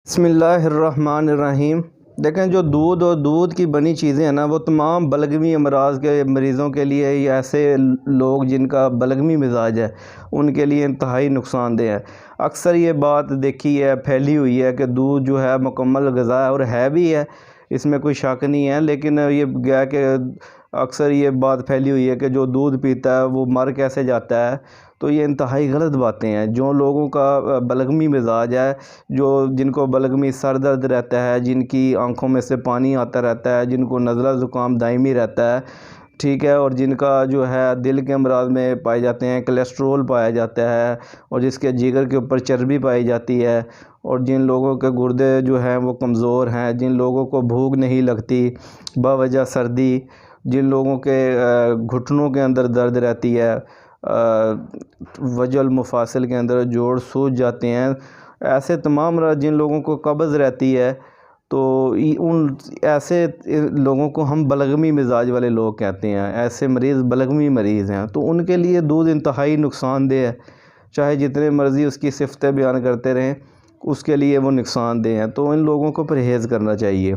بسم اللہ الرحمن الرحیم۔ دیکھیں، جو دودھ اور دودھ کی بنی چیزیں ہیں نا، وہ تمام بلغمی امراض کے مریضوں کے لیے یا ایسے لوگ جن کا بلغمی مزاج ہے ان کے لیے انتہائی نقصان دہ ہے۔ اکثر یہ بات دیکھی ہے، پھیلی ہوئی ہے کہ دودھ جو ہے مکمل غذا ہے، اور ہے بھی ہے، اس میں کوئی شک نہیں ہے، لیکن یہ گیا کہ اکثر یہ بات پھیلی ہوئی ہے کہ جو دودھ پیتا ہے وہ مر کیسے جاتا ہے۔ تو یہ انتہائی غلط باتیں ہیں۔ جو لوگوں کا بلغمی مزاج ہے، جن کو بلغمی سر درد رہتا ہے، جن کی آنکھوں میں سے پانی آتا رہتا ہے، جن کو نزلہ زکام دائمی رہتا ہے، ٹھیک ہے، اور جن کا جو ہے دل کے امراض میں پائے جاتے ہیں، کولیسٹرول پایا جاتا ہے، اور جس کے جگر کے اوپر چربی پائی جاتی ہے، اور جن لوگوں کے گردے جو ہیں وہ کمزور ہیں، جن لوگوں کو بھوک نہیں لگتی باوجہ سردی، جن لوگوں کے گھٹنوں کے اندر درد رہتی ہے، وجہ المفاصل کے اندر جوڑ سوج جاتے ہیں، ایسے تمام جن لوگوں کو قبض رہتی ہے، تو ان ایسے لوگوں کو ہم بلغمی مزاج والے لوگ کہتے ہیں۔ ایسے مریض بلغمی مریض ہیں، تو ان کے لیے دودھ انتہائی نقصان دہ ہے۔ چاہے جتنے مرضی اس کی صفتیں بیان کرتے رہیں، اس کے لیے وہ نقصان دہ ہیں، تو ان لوگوں کو پرہیز کرنا چاہیے۔